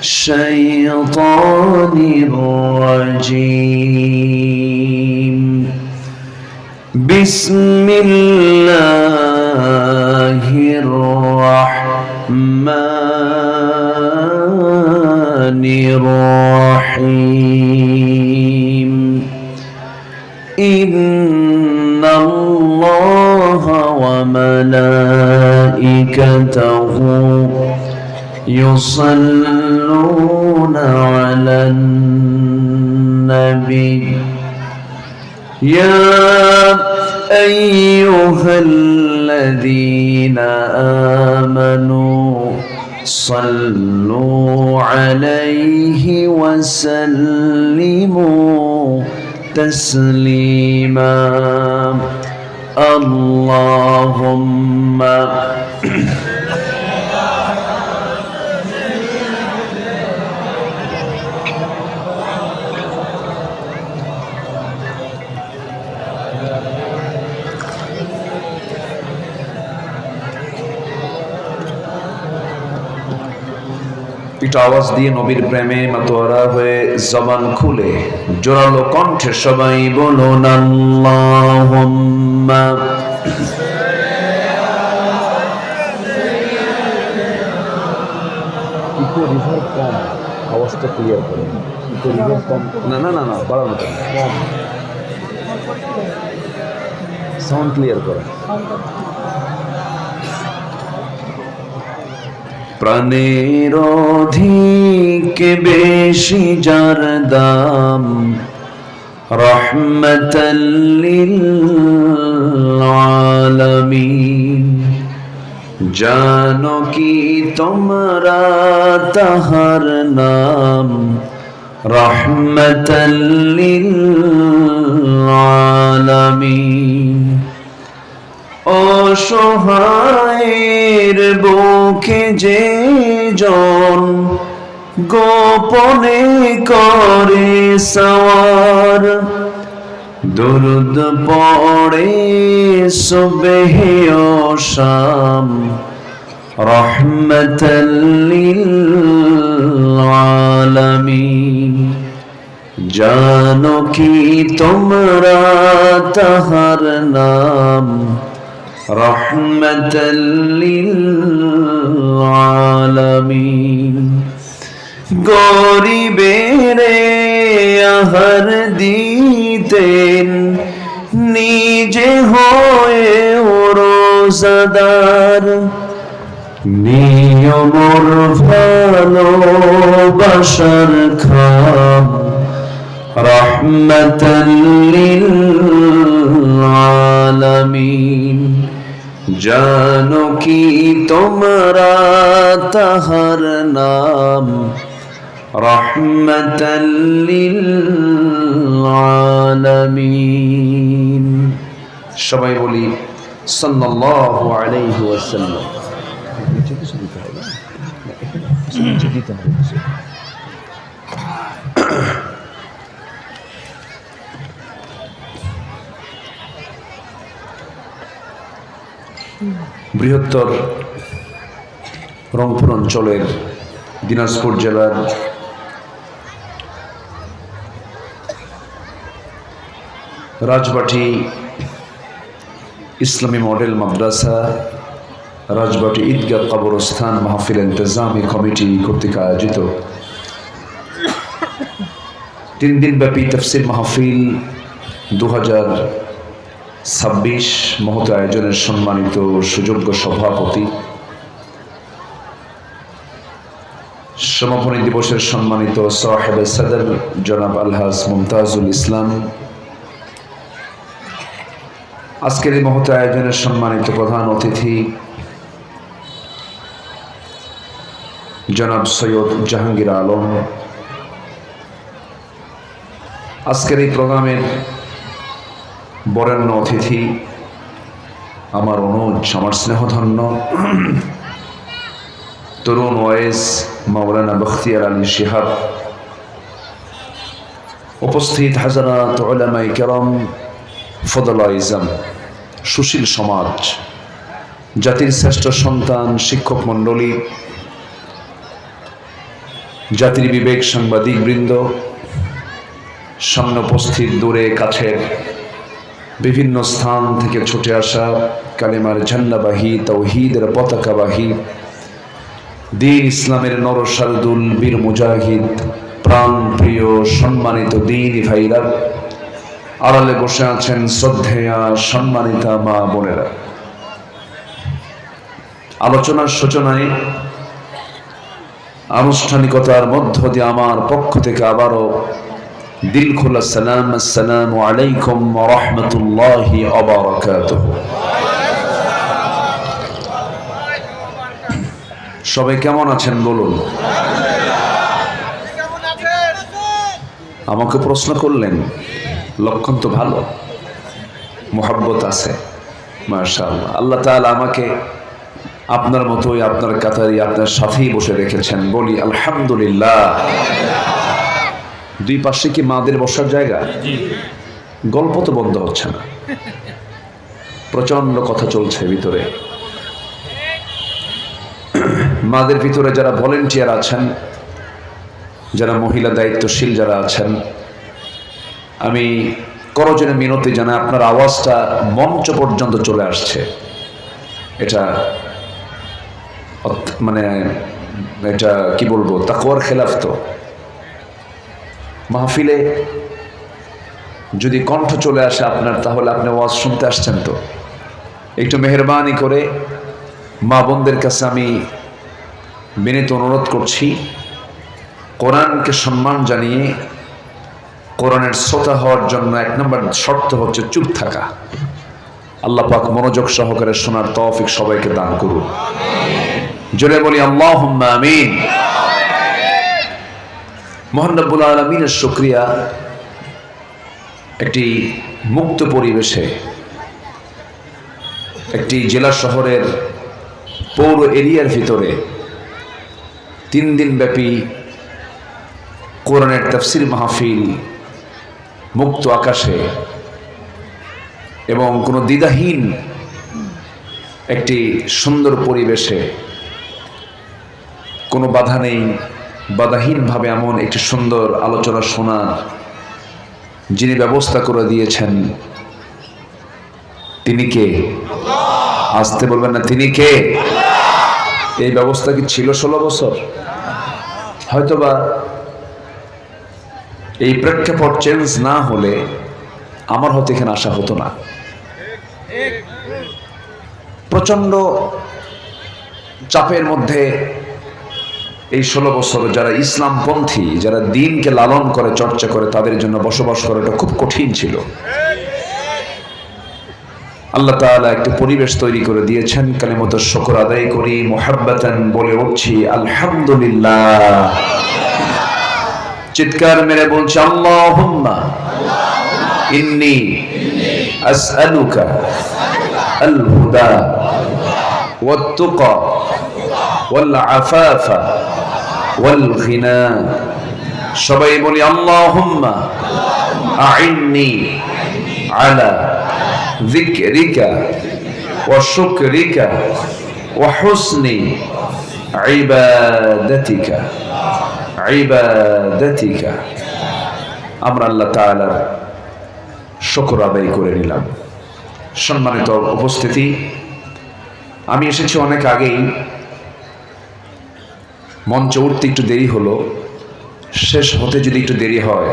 الشيطان الرجيم بسم الله الرحمن الرحيم إن الله وملائكته يصلون على النبي يا أيها الذين آمنوا صلوا عليه وسلموا تسليما اللهم পিটা আওয়াজ দিয়ে নবীর প্রেমে মাতোয়ারা হয়ে জবান খুলে জোরালো কণ্ঠে সবাই বলুন আল্লাহুম্মা ইকো রিভার কম, আওয়াজটা ক্লিয়ার করে। ইকো রিভার কম, না না না না বাড়ানো কম সাউন্ড ক্লিয়ার করে। প্রাণের অধিক বেশি যার দাম রহমাতাল লিল আলামিন জানো কি তোমরা তাহার নাম রহমাতাল লিল আলামিন অসহায়ের বুকে যে জন গোপনে করে সওয়ার দুরুদ পড়ে সুবহ ও শাম রহমাতাল লিল আলামিন জানো কি তোমরা তাহার নাম রহমাতাল লিল আলামিন গরিবের আহার দিতেন নিজে হয়ে রোজাদার নিয়মর ভালোবাসার খাম রহমাতাল লিল আলামিন জানো কি তোমরা তাহার নাম রহমাতাল লিল আলামিন সবাই বলি সাল্লাল্লাহু আলাইহি ওয়াসাল্লাম। বৃহত্তর রংপুর অঞ্চলের দিনাজপুর জেলার রাজবাটি ইসলামী মডেল মাদ্রাসা রাজবাটি ঈদগাহ কবরস্থান মাহফিল ইন্তজামী কমিটি কর্তৃক আয়োজিত 3 দিনব্যাপী তাফসীর মাহফিল 2026 মহৎ আয়োজনের সম্মানিত সুযোগ্য সভাপতি, সমাপনী দিবসের সম্মানিত সাহেবে সদর জনাব আলহাজ মুমতাজুল ইসলাম, আজকের এই মহৎ আয়োজনের সম্মানিত প্রধান অতিথি জনাব সৈয়দ জাহাঙ্গীর আলম, আজকের এই প্রোগ্রামের বরেণ্য অতিথি আমার অনুজ, আমার স্নেহধন্য তরুণ ওয়েস মাওলানা বখতিয়ার আলী শিহাব, উপস্থিত হাজারাত উলামায়ে কেরাম, ফদলায়ে ইজম, সুশীল সমাজ, জাতির শ্রেষ্ঠ সন্তান, শিক্ষক মণ্ডলী, জাতির বিবেক সাংবাদিক বৃন্দ, সামনে উপস্থিত, দূরে কাছের বিভিন্ন স্থান থেকে ছুটে আসা কালিমার ঝান্ডাবাহী, তাওহীদের পতাকাবাহী, দ্বীন ইসলামের নরসারদুল বীর মুজাহিদ, প্রাণ প্রিয় সম্মানিত দ্বীনী ভাইরা, আড়ালে বসে আছেন শ্রদ্ধেয়া সম্মানিতা মা বোনেরা। আলোচনার সূচনায় আনুষ্ঠানিকতার মধ্য দিয়ে আমার পক্ষ থেকে আবারও দিল খোলা সালাম, আসসালামু আলাইকুম ওয়া রাহমাতুল্লাহি ওয়া বারাকাতুহু। সবাই কেমন আছেন বলুন? আমাকে প্রশ্ন করলেন, লক্ষণ তো ভালো, মুহাব্বত আছে, মাশাআল্লাহ। আল্লাহ তাআলা আমাকে আপনার মতোই, আপনার কাতারি, আপনার সাথেই বসে রেখেছেন, বলি আলহামদুলিল্লাহ। দুই পাশে কি মাদের বসার জায়গা? গল্প তো বন্ধ হচ্ছে না, প্রচন্ড কথা চলছে ভিতরে। মাদের ভিতরে যারা ভলেন্টিয়ার আছেন, যারা মহিলা দায়িত্বশীল যারা আছেন, আমি করজনে মিনতি জানাই, আপনার আওয়াজটা মঞ্চ পর্যন্ত চলে আসছে। এটা মানে এটা কি বলবো, তাকওয়ার খেলাফ। তো মাহফিলে যদি কণ্ঠ চলে আসে আপনার, তাহলে আপনি ওয়াজ শুনতে আসছেন। তো একটু মেহরবানি করে মা বোনদের কাছে আমি বিনীত অনুরোধ করছি, কোরআনকে সম্মান জানিয়ে কোরআনের শ্রোতা হওয়ার জন্য 1 নম্বর শর্ত হচ্ছে চুপ থাকা। আল্লাহ পাক মনোযোগ সহকারে শোনার তৌফিক সবাইকে দান করুন। জোরে বলি আল্লাহুম্মা আমিন। মহান রব্বুল আলামিনের শুকরিয়া, একটি মুক্ত পরিবেশে একটি জেলা শহরের পৌর এরিয়ার ভিতরে 3 দিন ব্যাপী কোরআনের তাফসীর মাহফিল, মুক্ত আকাশে এবং কোনো দ্বিধাহীন একটি সুন্দর পরিবেশে, কোনো বাধা নেই, বাধাহীনভাবে এমন একটি সুন্দর আলোচনা শোনার যিনি ব্যবস্থা করে দিয়েছেন, তিনি কে? আসতে বলবেন না, তিনি কে? এই ব্যবস্থা কি ছিল 16 বছর? হয়তোবা এই প্রেক্ষাপট চেঞ্জ না হলে আমার হয়তো এখানে আসা হতো না। প্রচন্ড চাপের মধ্যে এই 16 বছর যারা ইসলামপন্থী, যারা দ্বীনকে লালন করে, চর্চা করে, তাদের জন্য বসবাস করাটা খুব কঠিন ছিল। আল্লাহ তাআলা একটা পরিবেশ তৈরি করে দিয়েছেন। কালিমাতুশ শুকর আদায় করি, মুহাব্বাতান বলে উঠছি আলহামদুলিল্লাহ। চিৎকার মেরে বলছি আল্লাহুম্মা ইন্নী আসআলুকা আল হুদা ওয়াত তুকা ওয়াল আফাফা ওয়াল গিনা। সবাই বলি আল্লাহুম্মা আইন্নি আলা যিকরিকা ওয়া শুকরিকা ওয়া হুসনি ইবাদাতিকা। আমরা আল্লাহ তাআলার শুকর আদায় করে নিলাম। সম্মানিত উপস্থিতি, আমি এসেছি অনেক আগেই, মঞ্চে উঠতে একটু দেরি হলো। শেষ হতে যদি একটু দেরি হয়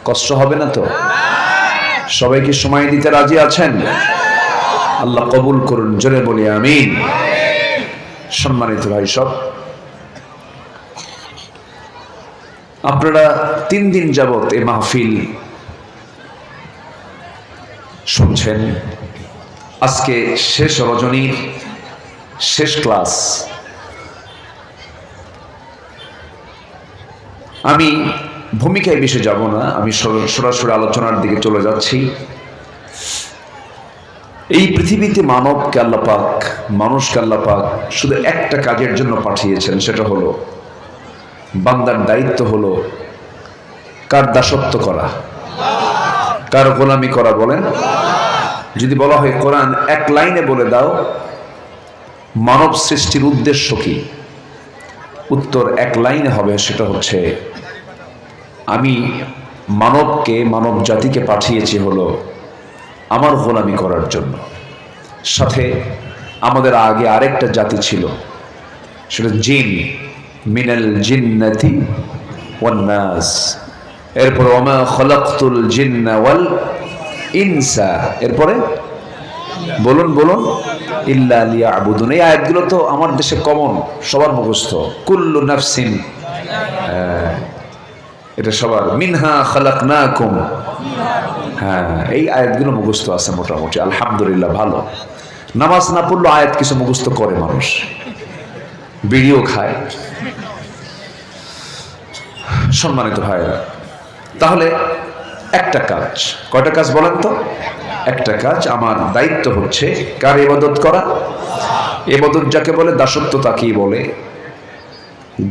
কষ্ট হবে না তো? সবাই কি সময় দিতে রাজি আছেন? আল্লাহ কবুল করুন, জোরে বলি আমিন। সম্মানিত ভাই সব, আপনারা 3 দিন যাবত এই মাহফিল শুনছেন। আজকে শেষ রজনীর শেষ ক্লাস। আমি ভূমিকায় বেশি যাব না, আমি সরাসরি আলোচনার দিকে চলে যাচ্ছি। এই পৃথিবীতে মানবকে আল্লাহ পাক, মানুষকে আল্লাহ পাক শুধু একটা কাজের জন্য পাঠিয়েছেন, সেটা হলো বান্দার দায়িত্ব হলো কার দাসত্ব করা, কার গোলামি করা। বলেন, যদি বলা হয় কোরআন 1 লাইনে বলে দাও মানব সৃষ্টির উদ্দেশ্য কি? উত্তর এক লাইনে হবে, সেটা হচ্ছে আমি মানবকে, মানব জাতিকে পাঠিয়েছি হলো আমার গোলামি করার জন্য। সাথে আমাদের আগে আরেকটা জাতি ছিল, সেটা জিন, মিনাল জিন্নাতি ওয়ান নাস। এরপর ওমা খলাকতুল জিন্না ওয়াল ইনসা, এরপরে বলুন বলুন ইল্লা লিয়াবুদুন। এই আয়াতগুলো তো আমার দেশে কমন, সবার মুখস্থ। কুল্লু নাফসিন, এটা সবার। মিনহা খালাকনাকুম, হ্যাঁ, এই আয়াতগুলো মুখস্থ আছে মোটামুটি, আলহামদুলিল্লাহ ভালো। নামাজ না পড়লো আয়াত কিছু মুখস্থ করে মানুষ, বিড়িও খায়। সম্মানিত ভাইরা, তাহলে একটা কাজ, কয়টা কাজ বলেন তো? একটা কাজ। আমার দায়িত্ব হচ্ছে কার ইবাদত করা? ইবাদত যাকে বলে দাসত্ব তাকেই বলে,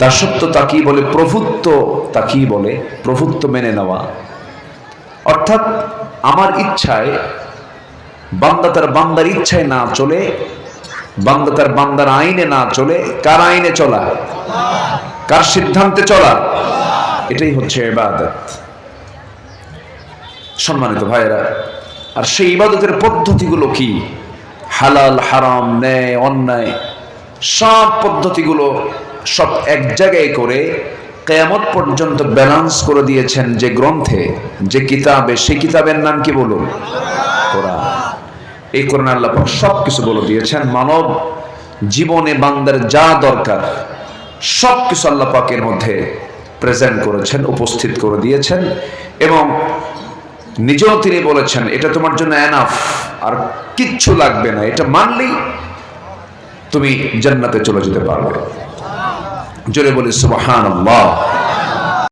দাসত্ব তাকেই বলে, প্রভুত্ব তাকেই বলে, প্রভুত্ব মেনে নেওয়া। অর্থাৎ আমার ইচ্ছায় বান্দা তার বান্দার ইচ্ছায় না চলে, বান্দা তার বান্দার আইনে না চলে, কার আইনে চলা? কার সিদ্ধান্তে চলা? এটাই হচ্ছে ইবাদত। সম্মানিত ভাইয়েরা, আর সেই ইবাদতের পদ্ধতিগুলো কি? হালাল, হারাম, ন্যায়, অন্যায়, সব পদ্ধতিগুলো সব এক জায়গায় করে কিয়ামত পর্যন্ত ব্যালেন্স করে দিয়েছেন যে গ্রন্থে, যে কিতাবে। সেই কিতাবের নাম কি বলুন? কোরআন। এই কোরআন আল্লাহ পাক সব কিছু বলে দিয়েছেন। মানব জীবনে বান্দার যা দরকার সব কিছু আল্লাহ পাকের মধ্যে প্রেজেন্ট করেছেন, উপস্থিত করে দিয়েছেন। এবং নিজেও তিনি বলেছেন এটা তোমার জন্য এনাফ, আর কিচ্ছু লাগবে না, এটা মানলেই তুমি জান্নাতে চলে যেতে পারবে। জোরে বলি সুবহানাল্লাহ।